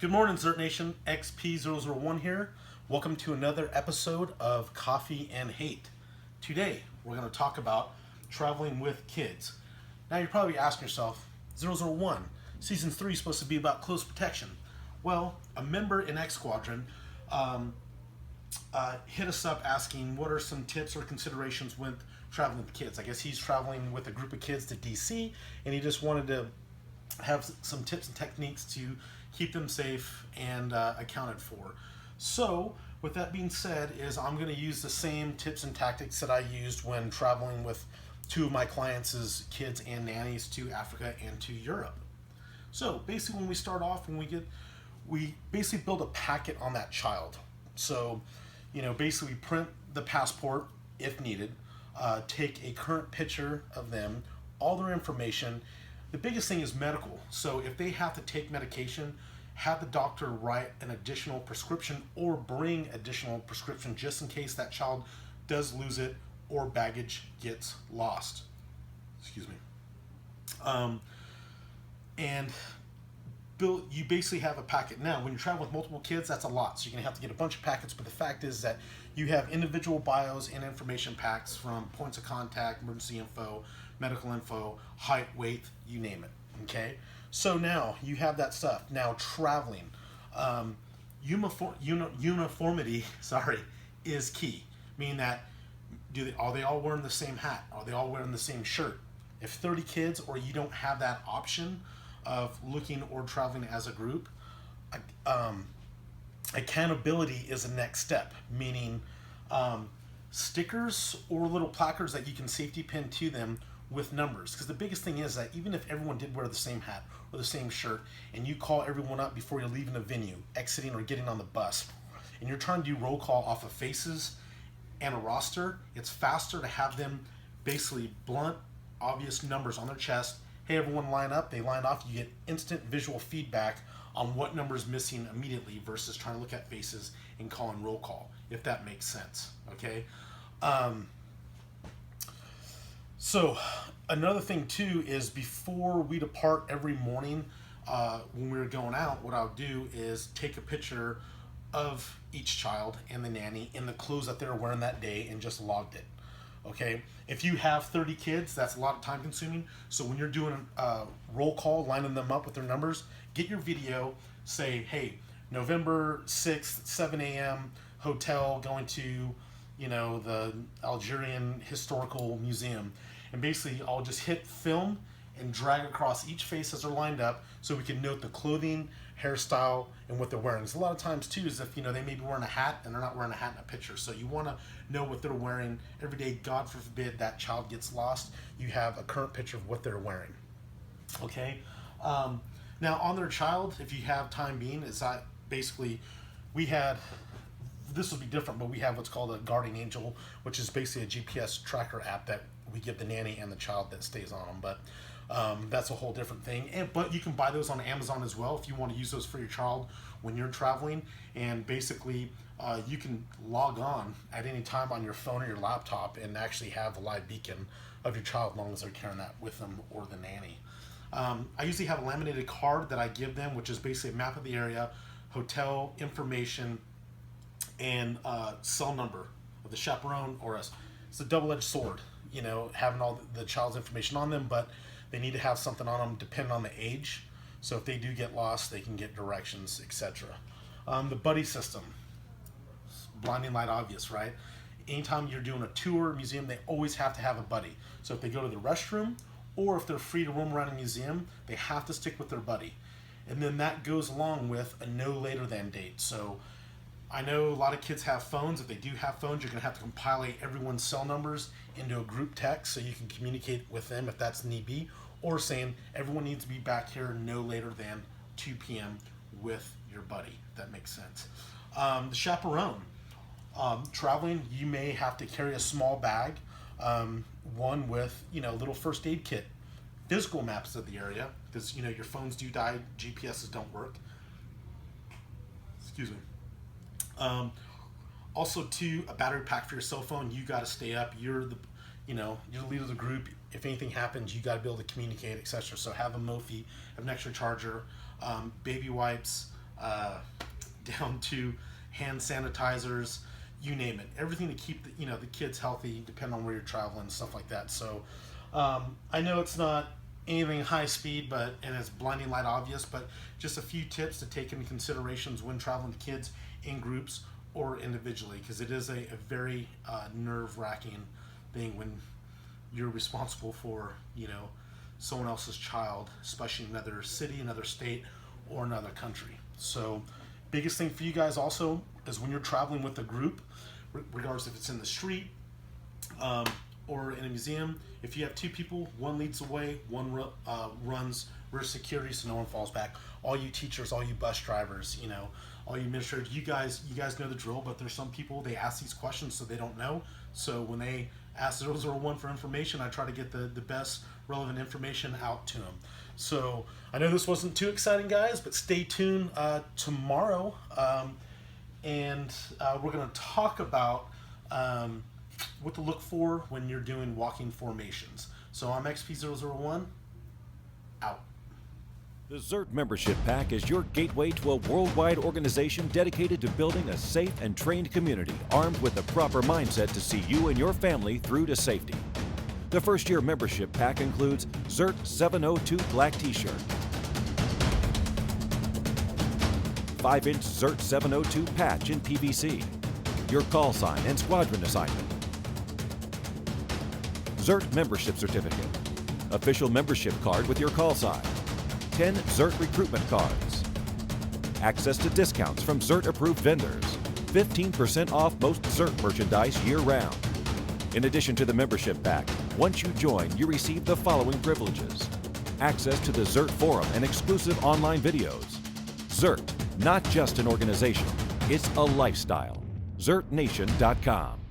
Good morning, Z.E.R.T Nation. XP001 here. Welcome to another episode of Coffee and Hate. Today, we're going to talk about traveling with kids. Now, you're probably asking yourself, 001, Season 3 is supposed to be about close protection. Well, a member in X Squadron hit us up asking what are some tips or considerations when traveling with kids. I guess he's traveling with a group of kids to DC, and he just wanted to have some tips and techniques to keep them safe and accounted for. So with that being said, I'm going to use the same tips and tactics that I used when traveling with two of my clients' kids and nannies to Africa and to Europe. So basically when we start off, we basically build a packet on that child. So, basically print the passport if needed, take a current picture of them, all their information. The biggest thing is medical. So if they have to take medication, have the doctor write an additional prescription or bring additional prescription just in case that child does lose it or baggage gets lost. Excuse me. And you basically have a packet. Now, when you travel with multiple kids, that's a lot. So you're gonna have to get a bunch of packets, but the fact is that you have individual bios and information packs from points of contact, emergency info, medical info, height, weight, you name it, okay? So now you have that stuff. Now traveling, uniformity, is key. Meaning that, are they all wearing the same hat? Are they all wearing the same shirt? If 30 kids or you don't have that option of looking or traveling as a group, accountability is the next step, meaning stickers or little placards that you can safety pin to them with numbers. Because the biggest thing is that even if everyone did wear the same hat or the same shirt and you call everyone up before you're leaving the venue, exiting or getting on the bus, and you're trying to do roll call off of faces and a roster, it's faster to have them basically blunt, obvious numbers on their chest. Hey, everyone line up, they line off, you get instant visual feedback on what number is missing immediately versus trying to look at faces and calling roll call, if that makes sense, okay? So another thing too is before we depart every morning, when we're going out, what I'll do is take a picture of each child and the nanny in the clothes that they're wearing that day and just logged it. Okay, if you have 30 kids, that's a lot of time consuming. So when you're doing a roll call, lining them up with their numbers, get your video, say, hey, November 6th, 7 a.m., hotel, going to, the Algerian Historical Museum. And basically, I'll just hit film and drag across each face as they're lined up so we can note the clothing, hairstyle, and what they're wearing. Because a lot of times too is if they may be wearing a hat and they're not wearing a hat in a picture. So you want to know what they're wearing every day. God forbid that child gets lost, you have a current picture of what they're wearing. Okay. Now on their child, if you have time being, is that basically this will be different, but we have what's called a guardian angel, which is basically a GPS tracker app that we give the nanny and the child that stays on them. But that's a whole different thing. But you can buy those on Amazon as well if you want to use those for your child when you're traveling. And basically, you can log on at any time on your phone or your laptop and actually have a live beacon of your child as long as they're carrying that with them or the nanny. I usually have a laminated card that I give them, which is basically a map of the area, hotel information, and cell number of the chaperone or us. It's a double-edged sword, having all the child's information on them, but they need to have something on them depending on the age. So if they do get lost, they can get directions, etc. The buddy system, blinding light obvious, right? Anytime you're doing a tour museum, they always have to have a buddy. So if they go to the restroom or if they're free to roam around a museum, they have to stick with their buddy. And then that goes along with a no later than date. So I know a lot of kids have phones. If they do have phones, you're going to have to compile everyone's cell numbers into a group text so you can communicate with them if that's need be, or saying everyone needs to be back here no later than 2 p.m. with your buddy, if that makes sense. The chaperone. Traveling, you may have to carry a small bag, one with, a little first aid kit, physical maps of the area, because, your phones do die, GPSs don't work. Excuse me. Also too, a battery pack for your cell phone. You got to stay up. You're the leader of the group. If anything happens, you got to be able to communicate, etc. So have a Mophie, have an extra charger, baby wipes, down to hand sanitizers, you name it. Everything to keep the kids healthy, depending on where you're traveling and stuff like that. So I know it's not anything high speed, and it's blinding light obvious, but just a few tips to take into considerations when traveling with kids in groups or individually, because it is a very nerve-wracking thing when you're responsible for someone else's child, especially in another city, another state, or another country. So biggest thing for you guys also is when you're traveling with a group, regardless if it's in the street or in a museum, if you have two people, one leads the way, one runs rear security so no one falls back. All you teachers, all you bus drivers, all you administrators, you guys know the drill, but there's some people, they ask these questions so they don't know. So when they ask 001 for information, I try to get the best relevant information out to them. So I know this wasn't too exciting, guys, but stay tuned tomorrow, and we're going to talk about what to look for when you're doing walking formations. So I'm XP001, out. The ZERT membership pack is your gateway to a worldwide organization dedicated to building a safe and trained community armed with the proper mindset to see you and your family through to safety. The first-year membership pack includes ZERT 702 black t-shirt, 5-inch ZERT 702 patch in PVC, your call sign and squadron assignment, ZERT membership certificate, official membership card with your call sign, 10 ZERT recruitment cards, access to discounts from ZERT-approved vendors, 15% off most ZERT merchandise year-round. In addition to the membership pack, once you join, you receive the following privileges: access to the ZERT forum and exclusive online videos. ZERT, not just an organization, it's a lifestyle. ZERTNation.com.